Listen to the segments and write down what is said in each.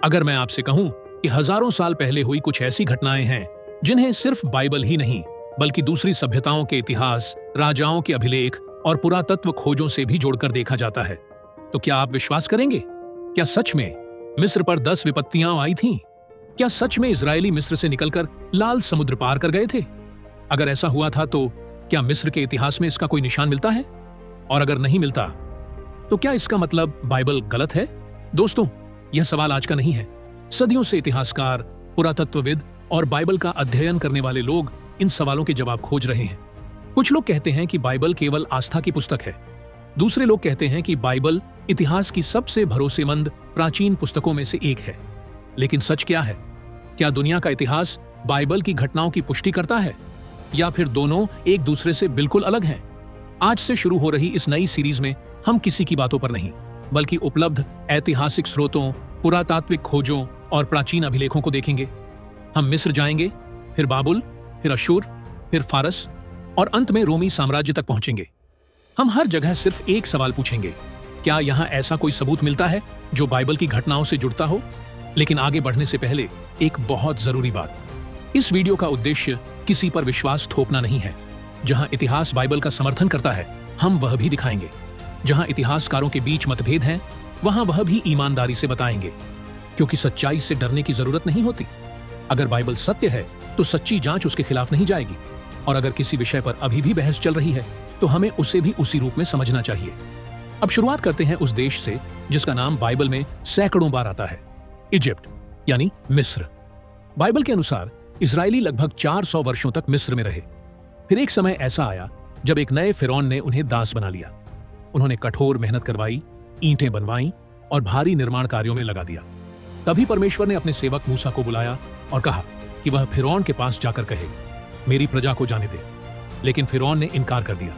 अगर मैं आपसे कहूं कि हजारों साल पहले हुई कुछ ऐसी घटनाएं हैं जिन्हें सिर्फ बाइबल ही नहीं बल्कि दूसरी सभ्यताओं के इतिहास, राजाओं के अभिलेख और पुरातत्व खोजों से भी जोड़कर देखा जाता है, तो क्या आप विश्वास करेंगे? क्या सच में मिस्र पर 10 विपत्तियां आई थीं? क्या सच में इजरायली मिस्र से निकलकर लाल समुद्र पार कर गए थे? अगर ऐसा हुआ था तो क्या मिस्र के इतिहास में इसका कोई निशान मिलता है? और अगर नहीं मिलता तो क्या इसका मतलब बाइबल गलत है? दोस्तों, यह सवाल आज का नहीं है। सदियों से इतिहासकार, पुरातत्वविद और बाइबल का अध्ययन करने वाले लोग इन सवालों के जवाब खोज रहे हैं। कुछ लोग कहते हैं कि बाइबल केवल आस्था की पुस्तक है। दूसरे लोग कहते हैं कि बाइबल इतिहास की सबसे भरोसेमंद प्राचीन पुस्तकों में से एक है। लेकिन सच क्या है? क्या दुनिया का इतिहास बाइबल की घटनाओं की पुष्टि करता है, या फिर दोनों एक दूसरे से बिल्कुल अलग हैं? आज से शुरू हो रही इस नई सीरीज में हम किसी की बातों पर नहीं, बल्कि उपलब्ध ऐतिहासिक स्रोतों, पुरातात्विक खोजों और प्राचीन अभिलेखों को देखेंगे। हम मिस्र जाएंगे, फिर बाबुल, फिर अशूर, फिर फारस और अंत में रोमी साम्राज्य तक पहुंचेंगे। हम हर जगह सिर्फ एक सवाल पूछेंगे, क्या यहां ऐसा कोई सबूत मिलता है जो बाइबल की घटनाओं से जुड़ता हो? लेकिन आगे बढ़ने से पहले एक बहुत जरूरी बात। इस वीडियो का उद्देश्य किसी पर विश्वास थोपना नहीं है। जहां इतिहास बाइबल का समर्थन करता है, हम वह भी दिखाएंगे। जहां इतिहासकारों के बीच मतभेद हैं, वहां वह भी ईमानदारी से बताएंगे, क्योंकि सच्चाई से डरने की जरूरत नहीं होती। अगर बाइबल सत्य है तो सच्ची जांच उसके खिलाफ नहीं जाएगी, और अगर किसी विषय पर अभी भी बहस चल रही है तो हमें उसे भी उसी रूप में समझना चाहिए। अब शुरुआत करते हैं उस देश से जिसका नाम बाइबल में सैकड़ों बार आता है, इजिप्ट यानी मिस्र। बाइबल के अनुसार इजरायली लगभग 400 वर्षों तक मिस्र में रहे। फिर एक समय ऐसा आया जब एक नए फिरौन ने उन्हें दास बना लिया। उन्होंने कठोर मेहनत करवाई, ईंटें बनवाई और भारी निर्माण कार्यों में लगा दिया। तभी परमेश्वर ने अपने सेवक मूसा को बुलाया और कहा कि वह फिरौन के पास जाकर कहे, मेरी प्रजा को जाने दे। लेकिन फिरौन ने इनकार कर दिया।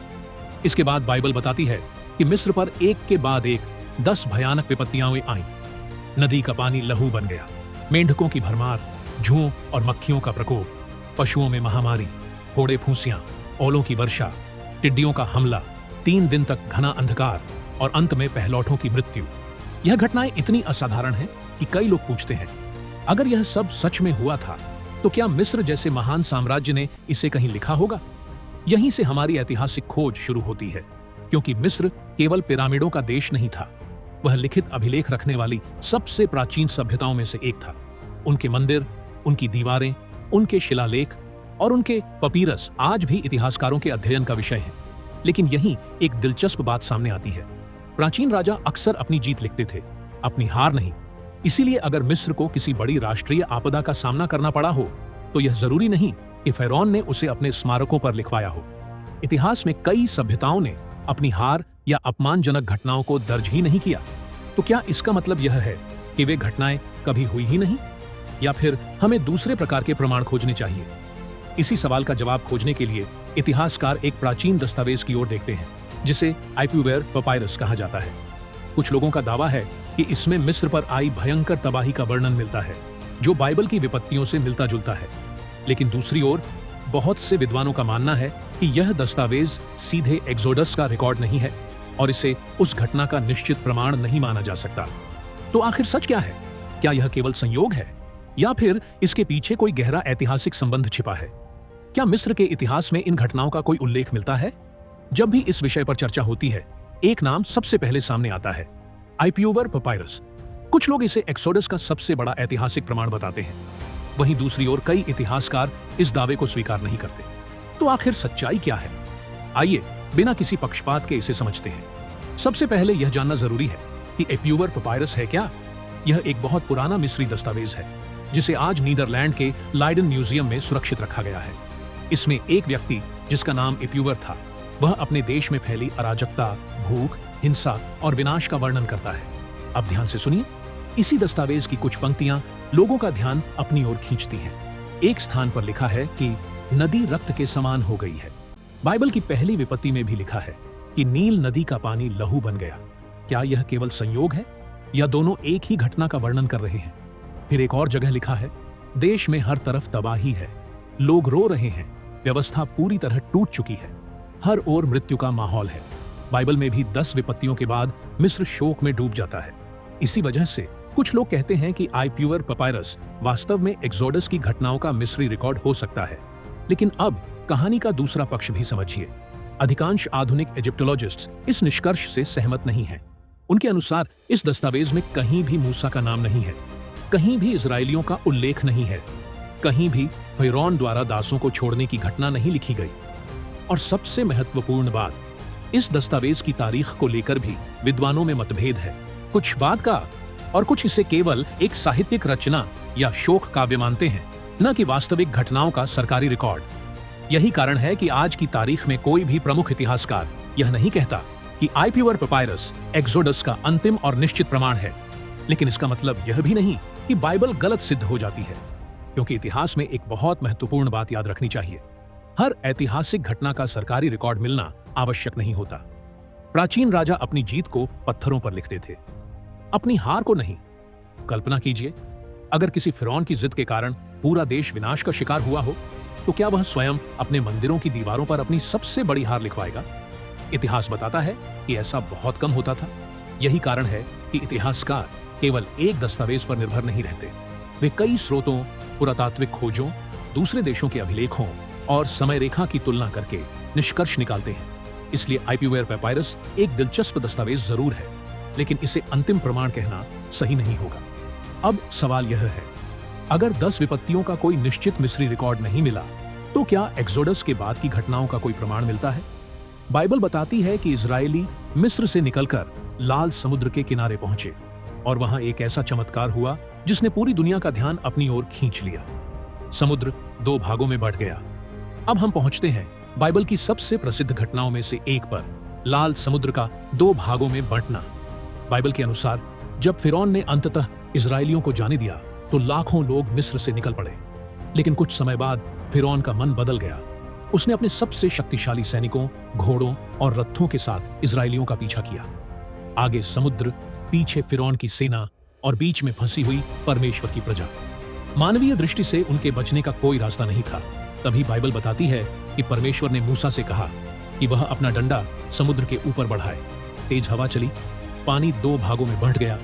इसके बाद बाइबल बताती है कि मिस्र पर एक के बाद एक 10 भयानक विपत्तियां आईं। नदी का पानी लहू बन गया, मेंढकों की भरमार, जुओं और मक्खियों का प्रकोप, पशुओं में महामारी, फोड़े फूंसियां, ओलों की वर्षा, टिड्डियों का हमला, 3 दिन तक घना अंधकार और अंत में पहलौठों की मृत्यु। यह घटनाएं इतनी असाधारण हैं कि कई लोग पूछते हैं, अगर यह सब सच में हुआ था तो क्या मिस्र जैसे महान साम्राज्य ने इसे कहीं लिखा होगा? यहीं से हमारी ऐतिहासिक खोज शुरू होती है, क्योंकि मिस्र केवल पिरामिडों का देश नहीं था, वह लिखित अभिलेख रखने वाली सबसे प्राचीन सभ्यताओं में से एक था। उनके मंदिर, उनकी दीवारें, उनके शिलालेख और उनके पपीरस आज भी इतिहासकारों के अध्ययन का विषय हैं। लेकिन यहीं एक दिलचस्प बात सामने आती है। प्राचीन राजा अक्सर अपनी जीत लिखते थे, अपनी हार नहीं। इसीलिए अगर मिस्र को किसी बड़ी राष्ट्रीय आपदा का सामना करना पड़ा हो तो यह जरूरी नहीं कि फिरौन ने उसे अपने स्मारकों पर लिखवाया हो। इतिहास में कई सभ्यताओं ने अपनी हार या अपमानजनक घटनाओं को दर्ज ही नहीं किया। तो क्या इसका मतलब यह है कि वे घटनाएं कभी हुई ही नहीं, या फिर हमें दूसरे प्रकार के प्रमाण खोजने चाहिए? इसी सवाल का जवाब खोजने के लिए इतिहासकार एक प्राचीन दस्तावेज की ओर देखते हैं जिसे आइप्यूवेर पपायरस कहा जाता है। कुछ लोगों का दावा है कि इसमें मिस्र पर आई भयंकर तबाही का वर्णन मिलता है, जो बाइबल की विपत्तियों से मिलता जुलता है। लेकिन दूसरी ओर बहुत से विद्वानों का मानना है कि यह दस्तावेज सीधे एक्सोडस का रिकॉर्ड नहीं है और इसे उस घटना का निश्चित प्रमाण नहीं माना जा सकता। तो आखिर सच क्या है? क्या यह केवल संयोग है, या फिर इसके पीछे कोई गहरा ऐतिहासिक संबंध छिपा है? क्या मिस्र के इतिहास में इन घटनाओं का कोई उल्लेख मिलता है? जब भी इस विषय पर चर्चा होती है, एक नाम सबसे पहले सामने आता है, आइप्यूवेर पपायरस। कुछ लोग इसे एक्सोडस का सबसे बड़ा ऐतिहासिक प्रमाण बताते हैं, वहीं दूसरी ओर कई इतिहासकार इस दावे को स्वीकार नहीं करते। तो आखिर सच्चाई क्या है? आइए बिना किसी पक्षपात के इसे समझते हैं। सबसे पहले यह जानना जरूरी है कि आइप्यूवेर पपायरस है क्या। यह एक बहुत पुराना मिस्री दस्तावेज है जिसे आज नीदरलैंड के लाइडन म्यूजियम में सुरक्षित रखा गया है। इसमें एक व्यक्ति जिसका नाम आइप्यूवेर था, वह अपने देश में फैली अराजकता, भूख, हिंसा और विनाश का वर्णन करता है। अब ध्यान से सुनिए, इसी दस्तावेज की कुछ पंक्तियां लोगों का ध्यान अपनी ओर खींचती हैं। एक स्थान पर लिखा है कि नदी रक्त के समान हो गई है। बाइबल की पहली विपत्ति में भी लिखा है कि नील नदी का पानी लहू बन गया। क्या यह केवल संयोग है, या दोनों एक ही घटना का वर्णन कर रहे हैं? फिर एक और जगह लिखा है, देश में हर तरफ तबाही है, लोग रो रहे हैं, व्यवस्था पूरी तरह टूट चुकी है, हर ओर मृत्यु का माहौल है। बाइबल में भी 10 विपत्तियों के बाद मिस्र शोक में डूब जाता है। इसी वजह से कुछ लोग कहते हैं कि आईप्यूअर पपायरस वास्तव में एक्सोडस की घटनाओं का मिस्री रिकॉर्ड हो सकता है, लेकिन अब कहानी का दूसरा पक्ष भी समझिए। अधिकांश आधुनिक इजिप्टोलॉजिस्ट्स इस निष्कर्ष से सहमत नहीं हैं। उनके अनुसार इस दस्तावेज में कहीं भी मूसा का नाम नहीं है, कहीं भी इजरायलियों का उल्लेख नहीं है, कहीं भी फिरौन द्वारा दासों को छोड़ने की घटना नहीं लिखी गई। और सबसे महत्वपूर्ण बात, इस दस्तावेज की तारीख को लेकर भी विद्वानों में मतभेद है। कुछ बाद का और कुछ इसे केवल एक साहित्यिक रचना या शोक काव्य मानते हैं, न कि वास्तविक घटनाओं का सरकारी रिकॉर्ड। यही कारण है कि आज की तारीख में कोई भी प्रमुख इतिहासकार यह नहीं कहता कि आईप्यूअर पपायरस एक्सोडस का अंतिम और निश्चित प्रमाण है, लेकिन इसका मतलब यह भी नहीं कि बाइबल गलत सिद्ध हो जाती है, क्योंकि इतिहास में एक बहुत महत्वपूर्ण बात याद रखनी चाहिए। हर ऐतिहासिक घटना का सरकारी रिकॉर्ड मिलना आवश्यक नहीं होता। प्राचीन राजा अपनी जीत को पत्थरों पर लिखते थे, अपनी हार को नहीं। कल्पना कीजिए, अगर किसी फिरौन की जिद के कारण पूरा देश विनाश का शिकार हुआ हो, तो क्या वह स्वयं अपने मंदिरों की दीवारों पर अपनी सबसे बड़ी हार लिखवाएगा? इतिहास बताता है कि ऐसा बहुत कम होता था। यही कारण है कि इतिहासकार केवल एक दस्तावेज पर निर्भर नहीं रहते। वे कई स्रोतों, पुरातात्विक खोजों, दूसरे देशों के अभिलेखों और समय रेखा की तुलना करके निष्कर्ष निकालते हैं। इसलिए आईप्यूअर पेपायरस एक दिलचस्प दस्तावेज जरूर है, लेकिन इसे अंतिम प्रमाण कहना सही नहीं होगा। अब सवाल यह है, अगर 10 विपत्तियों का कोई निश्चित मिस्री रिकॉर्ड नहीं मिला, तो क्या एक्सोडस के बाद की घटनाओं का कोई प्रमाण मिलता है? बाइबल बताती है कि इजरायली मिस्र से निकलकर लाल समुद्र के किनारे पहुंचे और वहां एक ऐसा चमत्कार हुआ जिसने पूरी दुनिया का ध्यान अपनी ओर खींच लिया। समुद्र 2 भागों में बंट गया। अब हम पहुंचते हैं बाइबल की सबसे प्रसिद्ध घटनाओं में से एक पर, लाल समुद्र का 2 भागों में बंटना। बाइबल के अनुसार जब फिरौन ने अंततः इजरायलियों को जाने दिया, तो लाखों लोग मिस्र से निकल पड़े। लेकिन कुछ समय बाद फिरौन का मन बदल गया। उसने अपने सबसे शक्तिशाली सैनिकों, घोड़ों और रथों के साथ इजरायलियों का पीछा किया। आगे समुद्र, पीछे फिरौन की सेना और बीच में फंसी हुई परमेश्वर की प्रजा। मानवीय दृष्टि से उनके बचने का कोई रास्ता नहीं था। तभी बाइबल बताती है कि परमेश्वर ने मूसा से कहा कि वह अपना डंडा समुद्र के ऊपर बढ़ाए। तेज हवा चली, पानी 2 भागों में बंट गया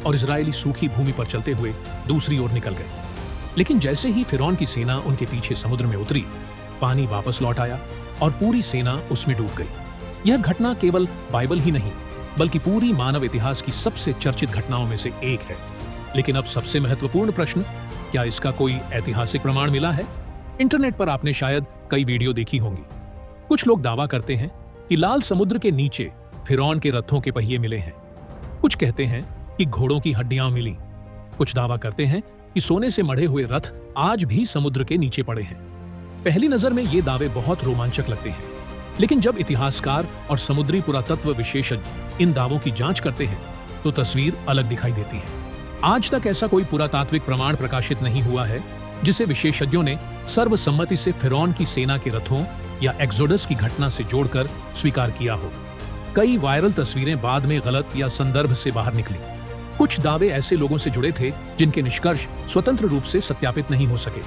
और इजरायली सूखी भूमि पर चलते हुए दूसरी ओर निकल गए। लेकिन जैसे ही फिरौन की सेना उनके पीछे समुद्र में उतरी, पानी वापस लौट आया और पूरी सेना उसमें डूब गई। यह घटना केवल बाइबल ही नहीं, बल्कि पूरी मानव इतिहास की सबसे चर्चित घटनाओं में से एक है। लेकिन अब सबसे महत्वपूर्ण प्रश्न, क्या इसका कोई ऐतिहासिक प्रमाण मिला है? इंटरनेट पर आपने शायद कई वीडियो देखी होंगी। कुछ लोग दावा करते हैं कि लाल समुद्र के नीचे फिरौन के रथों के पहिए मिले हैं। कुछ कहते हैं कि घोड़ों की हड्डियां मिली। कुछ दावा करते हैं कि सोने से मढ़े हुए रथ आज भी समुद्र के नीचे पड़े हैं। पहली नजर में ये दावे बहुत रोमांचक लगते हैं, लेकिन जब इतिहासकार और समुद्री पुरातत्व विशेषज्ञ इन दावों की जांच करते हैं, तो तस्वीर अलग दिखाई देती है। आज तक ऐसा कोई पुरातात्विक प्रमाण प्रकाशित नहीं हुआ है जिसे विशेषज्ञों ने सर्वसम्मति से फिरौन की सेना के रथों या एक्सोडस की घटना से जोड़कर स्वीकार किया हो। कई वायरल तस्वीरें बाद में गलत या संदर्भ से बाहर निकली। कुछ दावे ऐसे लोगों से जुड़े थे जिनके निष्कर्ष स्वतंत्र रूप से सत्यापित नहीं हो सके।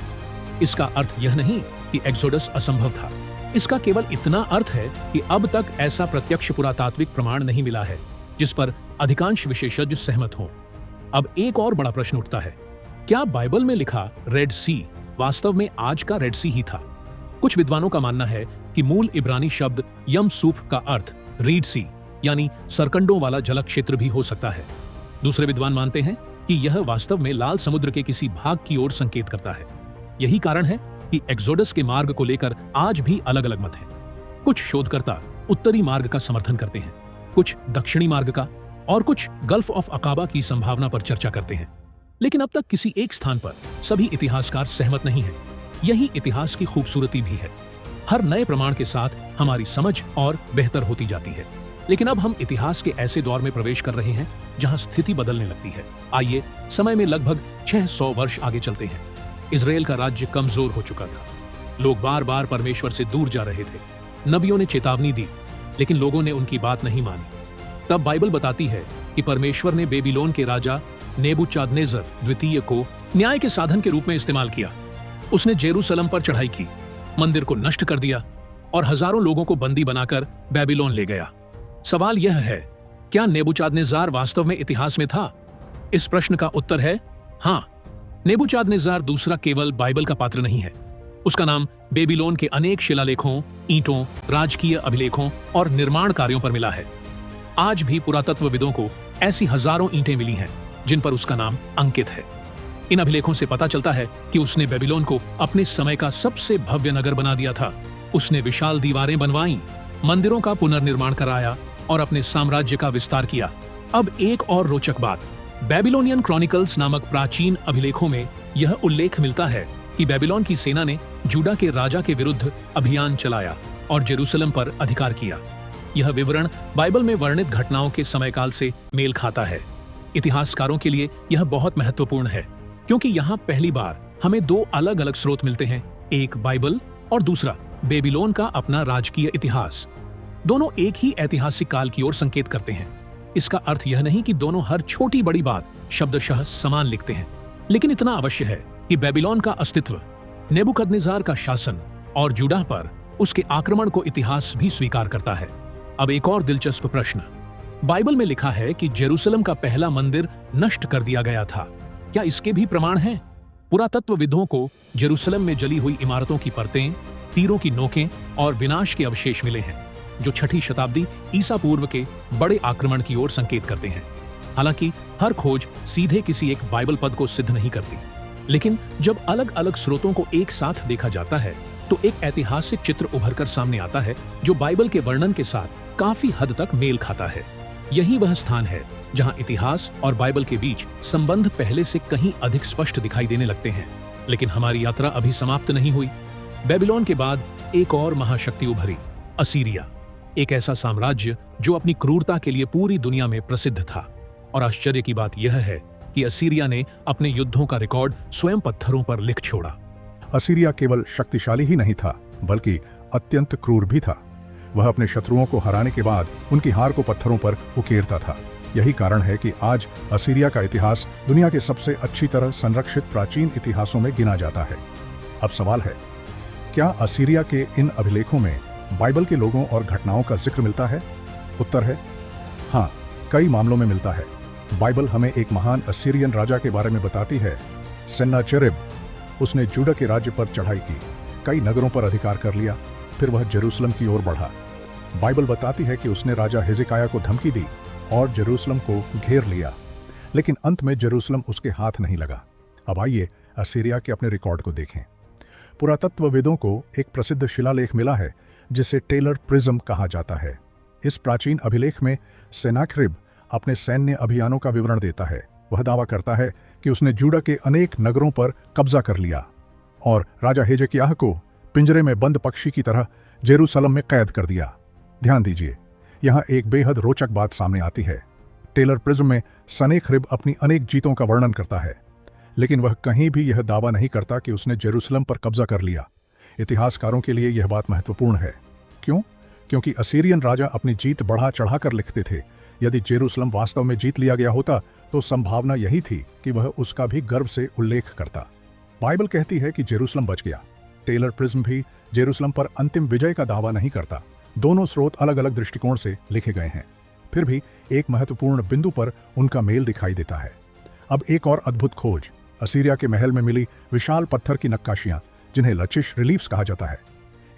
इसका अर्थ यह नहीं कि एक्सोडस असंभव था। इसका केवल इतना अर्थ है कि अब तक ऐसा प्रत्यक्ष पुरातात्विक प्रमाण नहीं मिला है जिस पर अधिकांश विशेषज्ञ सहमत हों। अब एक और बड़ा प्रश्न उठता है, क्या बाइबल में लिखा रेड सी वास्तव में आज का रेड सी ही था? कुछ विद्वानों का मानना है कि मूल इब्रानी शब्द यम सूफ का अर्थ रीड सी यानी सरकंडों वाला जल क्षेत्र भी हो सकता है। दूसरे विद्वान मानते हैं कि यह वास्तव में लाल समुद्र के किसी भाग की ओर संकेत करता है। यही कारण है कि एक्सोडस के मार्ग को लेकर आज भी अलग अलग मत हैं। कुछ शोधकर्ता उत्तरी मार्ग का समर्थन करते हैं, कुछ दक्षिणी मार्ग का, और कुछ गल्फ ऑफ अकाबा की संभावना पर चर्चा करते हैं। लेकिन अब तक किसी एक स्थान पर सभी इतिहासकार सहमत नहीं हैं। यही इतिहास की खूबसूरती भी है। हर नए प्रमाण के साथ हमारी समझ और बेहतर होती जाती है। लेकिन अब हम इतिहास के ऐसे दौर में प्रवेश कर रहे हैं जहां स्थिति बदलने लगती है। आइए समय में लगभग 600 वर्ष आगे चलते हैं। इजराइल का राज्य कमजोर हो चुका था। लोग बार बार परमेश्वर से दूर जा रहे थे। नबियों ने चेतावनी दी, लेकिन लोगों ने उनकी बात नहीं मानी। तब बाइबल बताती है कि परमेश्वर ने बेबीलोन के राजा नेबूचादनेजर द्वितीय को न्याय के साधन के रूप में इस्तेमाल किया। उसने जेरूसलम पर चढ़ाई की, मंदिर को नष्ट कर दिया और हजारों लोगों को बंदी बनाकर बेबीलोन ले गया। सवाल यह है, क्या नेबूचादनेजार वास्तव में इतिहास में था इस प्रश्न का उत्तर है हाँ। नेबूचादनेस्जार दूसरा केवल बाइबल का पात्र नहीं है। उसका नाम बेबीलोन के अनेक शिलालेखों, ईंटों, राजकीय अभिलेखों और निर्माण कार्यों पर मिला है। आज भी पुरातत्वविदों को ऐसी हजारों ईंटें मिली हैं जिन पर उसका नाम अंकित है। इन अभिलेखों से पता चलता है कि उसने बेबीलोन को अपने समय का सबसे भव्य नगर बना दिया था। उसने विशाल दीवारें बनवाईं, मंदिरों का पुनर्निर्माण कराया और अपने साम्राज्य का विस्तार किया। अब एक और रोचक बात, बेबीलोनियन क्रॉनिकल्स नामक प्राचीन अभिलेखों में यह उल्लेख मिलता है कि बेबीलोन की सेना ने जूडा के राजा के विरुद्ध अभियान चलाया और जेरूसलम पर अधिकार किया। यह विवरण बाइबल में वर्णित घटनाओं के समयकाल से मेल खाता है। इतिहासकारों के लिए यह बहुत महत्वपूर्ण है क्योंकि यहाँ पहली बार हमें दो अलग अलग स्रोत मिलते हैं, एक बाइबल और दूसरा बेबीलोन का अपना राजकीय इतिहास। दोनों एक ही ऐतिहासिक काल की ओर संकेत करते हैं। इसका अर्थ यह नहीं कि दोनों हर छोटी बड़ी बात शब्दशः समान लिखते हैं, लेकिन इतना अवश्य है कि बेबीलोन का अस्तित्व, नेबूकदनेस्जार का शासन और जूडा पर उसके आक्रमण को इतिहास भी स्वीकार करता है। अब एक और दिलचस्प प्रश्न, बाइबल में लिखा है कि जेरूसलम का पहला मंदिर नष्ट कर दिया गया था। क्या इसके भी प्रमाण हैं? पुरातत्वविदों को जेरूसलम में जली हुई इमारतों की परतें, तीरों की नोकें और विनाश के अवशेष मिले हैं जो 6ठी शताब्दी ईसा पूर्व के बड़े आक्रमण की ओर संकेत करते हैं। हालांकि हर खोज सीधे किसी एक बाइबल पद को सिद्ध नहीं करती, लेकिन जब अलग अलग स्रोतों को एक साथ देखा जाता है तो एक ऐतिहासिक चित्र उभरकर सामने आता है जो बाइबल के वर्णन के साथ काफी हद तक मेल खाता है। यही वह स्थान है जहां इतिहास और बाइबल के बीच संबंध पहले से कहीं अधिक स्पष्ट दिखाई देने लगते हैं। लेकिन हमारी यात्रा अभी समाप्त नहीं हुई। बेबीलोन के बाद एक और महाशक्ति उभरी, असीरिया। एक ऐसा साम्राज्य जो अपनी क्रूरता के लिए पूरी दुनिया में प्रसिद्ध था। और आश्चर्य की बात यह है कि असीरिया ने अपने युद्धों का रिकॉर्ड स्वयं पत्थरों पर लिख छोड़ा। असीरिया केवल शक्तिशाली ही नहीं था बल्कि अत्यंत क्रूर भी था। वह अपने शत्रुओं को हराने के बाद उनकी हार को पत्थरों पर उकेरता था। यही कारण है कि आज असीरिया का इतिहास दुनिया के सबसे अच्छी तरह संरक्षित प्राचीन इतिहासों में गिना जाता है। अब सवाल है, क्या असीरिया के इन अभिलेखों में बाइबल के लोगों और घटनाओं का जिक्र मिलता है? उत्तर है हाँ, कई मामलों में मिलता है। बाइबल हमें एक महान असीरियन राजा के बारे में बताती है, सेन्नाचेरिब। उसने जूडा के राज्य पर चढ़ाई की, कई नगरों पर अधिकार कर लिया, फिर वह जेरूसलम की ओर बढ़ा। बाइबल बताती है कि उसने राजा हिजकिय्याह को धमकी दी और जेरूसलम को घेर लिया, लेकिन अंत में जेरूसलम उसके हाथ नहीं लगा। अब आइए असीरिया के अपने रिकॉर्ड को देखें। पुरातत्वविदों को एक प्रसिद्ध शिलालेख मिला है जिसे टेलर प्रिज्म कहा जाता है। इस प्राचीन अभिलेख में सेनाक्रिब अपने सैन्य अभियानों का विवरण देता है। वह दावा करता है कि उसने जूडा के अनेक नगरों पर कब्जा कर लिया और राजा हिजकिय्याह को पिंजरे में बंद पक्षी की तरह जेरूसलम में कैद कर दिया। ध्यान दीजिए, यहाँ एक बेहद रोचक बात सामने आती है। टेलर प्रिज्म में सनेख्रिब अपनी अनेक जीतों का वर्णन करता है, लेकिन वह कहीं भी यह दावा नहीं करता कि उसने जेरूसलम पर कब्जा कर लिया। इतिहासकारों के लिए यह बात महत्वपूर्ण है। क्यों? क्योंकि असीरियन राजा अपनी जीत बढ़ा चढ़ाकर लिखते थे। यदि जेरूसलम वास्तव में जीत लिया गया होता तो संभावना यही थी कि वह उसका भी गर्व से उल्लेख करता। बाइबल कहती है कि जेरूसलम बच गया। टेलर प्रिज्म भी जेरूसलम पर अंतिम विजय का दावा नहीं करता। दोनों स्रोत अलग अलग दृष्टिकोण से लिखे गए हैं, फिर भी एक महत्वपूर्ण बिंदु पर उनका मेल दिखाई देता है। अब एक और अद्भुत खोज, असीरिया के महल में मिली विशाल पत्थर की नक्काशियां, जिन्हें लचिश रिलीफ्स कहा जाता है।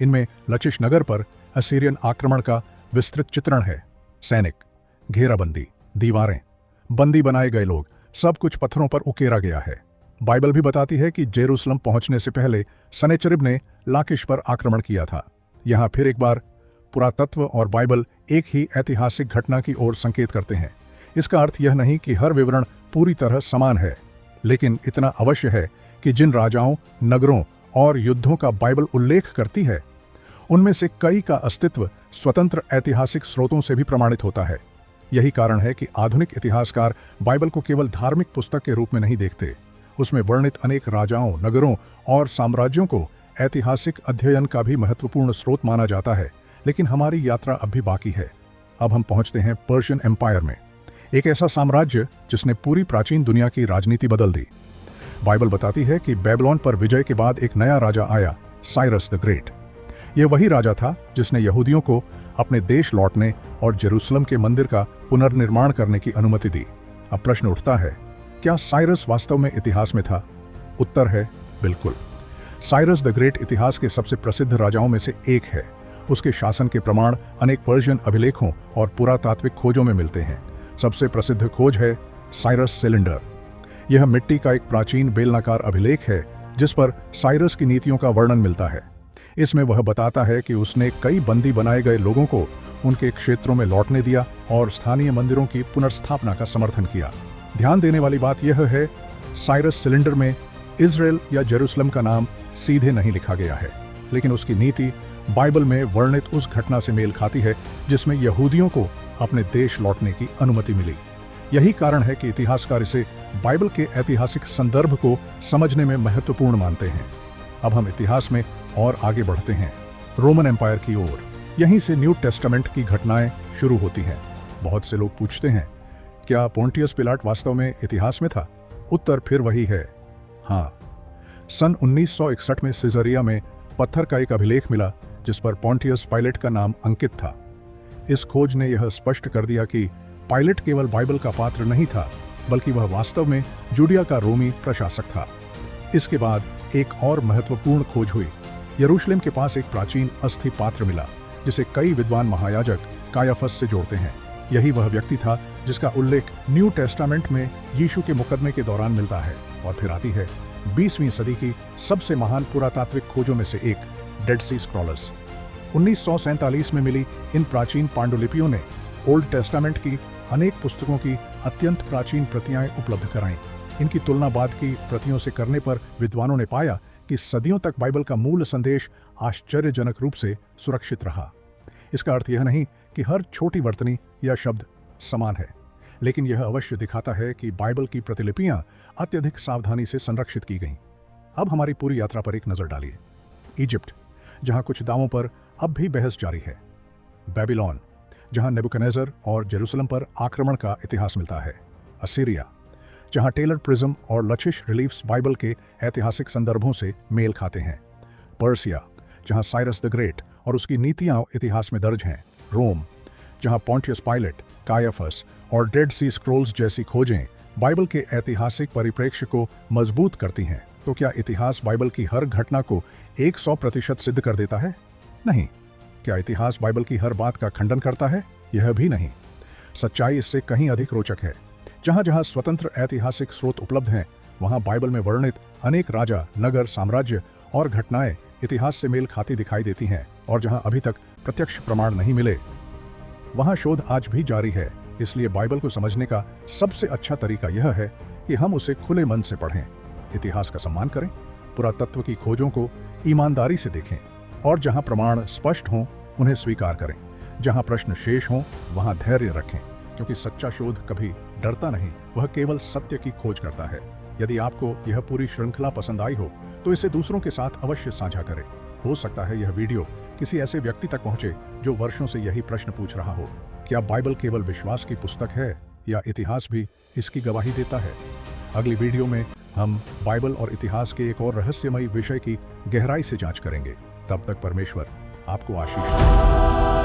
इनमें लचिश नगर पर असीरियन आक्रमण का विस्तृत चित्रण है। सैनिक, घेराबंदी, दीवारें, बंदी बनाए गए लोग, सब कुछ पत्थरों पर उकेरा गया है। बाइबल भी बताती है कि जेरूसलम पहुंचने से पहले सनेचरिब ने लाकिश पर आक्रमण किया था। यहां फिर एक बार पुरातत्व और बाइबल एक ही ऐतिहासिक घटना की ओर संकेत करते हैं। इसका अर्थ यह नहीं कि हर विवरण पूरी तरह समान है, लेकिन इतना अवश्य है कि जिन राजाओं, नगरों और युद्धों का बाइबल उल्लेख करती है, उनमें से कई का अस्तित्व स्वतंत्र ऐतिहासिक स्रोतों से भी प्रमाणित होता है। यही कारण है कि आधुनिक इतिहासकार बाइबल को केवल धार्मिक पुस्तक के रूप में नहीं देखते। उसमें वर्णित अनेक राजाओं, नगरों और साम्राज्यों को ऐतिहासिक अध्ययन का भी महत्वपूर्ण स्रोत माना जाता है। लेकिन हमारी यात्रा अब भी बाकी है। अब हम पहुंचते हैं पर्शियन एम्पायर में, एक ऐसा साम्राज्य जिसने पूरी प्राचीन दुनिया की राजनीति बदल दी। बाइबल बताती है कि बेबीलोन पर विजय के बाद एक नया राजा आया, साइरस द ग्रेट। यह वही राजा था जिसने यहूदियों को अपने देश लौटने और जेरूसलम के मंदिर का पुनर्निर्माण करने की अनुमति दी। अब प्रश्न उठता है, क्या साइरस वास्तव में इतिहास में था? उत्तर है बिल्कुल। साइरस द ग्रेट इतिहास के सबसे प्रसिद्ध राजाओं में से एक है। उसके शासन के प्रमाण अनेक पर्शियन अभिलेखों और पुरातात्विक खोजों में मिलते हैं। सबसे प्रसिद्ध खोज है साइरस सिलेंडर। यह मिट्टी का एक प्राचीन बेलनाकार अभिलेख है जिस पर साइरस की नीतियों का वर्णन मिलता है। इसमें वह बताता है कि उसने कई बंदी बनाए गए लोगों को उनके क्षेत्रों में लौटने दिया और स्थानीय मंदिरों की पुनर्स्थापना का समर्थन किया। ध्यान देने वाली बात यह है, साइरस सिलेंडर में इजराइल या जेरूसलम का नाम सीधे नहीं लिखा गया है, लेकिन उसकी नीति बाइबल में वर्णित उस घटना से मेल खाती है जिसमें यहूदियों को अपने देश लौटने की अनुमति मिली। यही कारण है कि इतिहासकार इसे बाइबल के ऐतिहासिक संदर्भ को समझने में महत्वपूर्ण मानते हैं। अब हम इतिहास में और आगे बढ़ते हैं, रोमन एम्पायर की ओर। यहीं से न्यू टेस्टामेंट की घटनाएं शुरू होती हैं। बहुत से लोग पूछते हैं, क्या पोंटियस पिलाट वास्तव में इतिहास में था? उत्तर फिर वही है, हाँ। सन 1961 में सिजरिया में पत्थर का एक अभिलेख मिला जिस पर पोंटियस पायलट का नाम अंकित था। इस खोज ने यह स्पष्ट कर दिया कि पायलट केवल बाइबल का पात्र नहीं था, बल्कि वह वास्तव में जूडिया का रोमी प्रशासक था। इसके बाद एक और महत्वपूर्ण खोज हुई। यरूशलेम के पास एक प्राचीन अस्थि पात्र मिला जिसे कई विद्वान महायाजक कायाफस से जोड़ते हैं। यही वह व्यक्ति था जिसका उल्लेख न्यू टेस्टामेंट में यीशु के मुकदमे के दौरान मिलता है। और फिर आती है 20वीं सदी की सबसे महान पुरातात्विक खोजों में से एक, डेड सी स्क्रॉलर्स। 1947 में मिली इन प्राचीन पांडुलिपियों ने ओल्ड टेस्टामेंट की अनेक पुस्तकों की अत्यंत प्राचीन प्रतियां उपलब्ध कराईं। इनकी तुलना बाद की प्रतियों से करने पर विद्वानों ने पाया कि सदियों तक बाइबल का मूल संदेश आश्चर्यजनक रूप से सुरक्षित रहा। इसका अर्थ यह नहीं कि हर छोटी वर्तनी या शब्द समान है, लेकिन यह अवश्य दिखाता है कि बाइबल की प्रतिलिपियां अत्यधिक सावधानी से संरक्षित की गईं। अब हमारी पूरी यात्रा पर एक नजर डालिए। इजिप्ट, जहां कुछ दावों पर अब भी बहस जारी है। बेबीलोन, जहां नेबुकदनेस्सर और जेरूसलम पर आक्रमण का इतिहास मिलता है। असीरिया, जहां टेलर प्रिज्म और लचिश रिलीफ्स बाइबल के ऐतिहासिक संदर्भों से मेल खाते हैं। पर्सिया, जहां साइरस द ग्रेट और उसकी नीतियां इतिहास में दर्ज हैं। रोम, जहां पोंटियस पायलट, कायाफस और डेड सी स्क्रोल्स जैसी खोजें बाइबल के ऐतिहासिक परिप्रेक्ष्य को मजबूत करती हैं। तो क्या इतिहास बाइबल की हर घटना को 100% सिद्ध कर देता है? नहीं। क्या इतिहास बाइबल की हर बात का खंडन करता है? यह भी नहीं। सच्चाई इससे कहीं अधिक रोचक है। जहां जहां स्वतंत्र ऐतिहासिक स्रोत उपलब्ध हैं, वहां बाइबल में वर्णित अनेक राजा, नगर, साम्राज्य और घटनाएं इतिहास से मेल खाती दिखाई देती हैं। और जहां अभी तक प्रत्यक्ष प्रमाण नहीं मिले, वहां शोध आज भी जारी है। इसलिए बाइबल को समझने का सबसे अच्छा तरीका यह है कि हम उसे खुले मन से पढ़ें, इतिहास का सम्मान करें, पुरातत्व की खोजों को ईमानदारी से देखें और जहां प्रमाण स्पष्ट हों उन्हें स्वीकार करें। जहां प्रश्न शेष हों वहां धैर्य रखें, क्योंकि सच्चा शोध कभी डरता नहीं, वह केवल सत्य की खोज करता है। यदि आपको यह पूरी श्रृंखला पसंद आई हो तो इसे दूसरों के साथ अवश्य साझा करें। हो सकता है यह वीडियो किसी ऐसे व्यक्ति तक पहुंचे जो वर्षों से यही प्रश्न पूछ रहा हो, क्या बाइबल केवल विश्वास की पुस्तक है या इतिहास भी इसकी गवाही देता है? अगली वीडियो में हम बाइबल और इतिहास के एक और रहस्यमयी विषय की गहराई से जांच करेंगे। तब तक परमेश्वर आपको आशीष दे।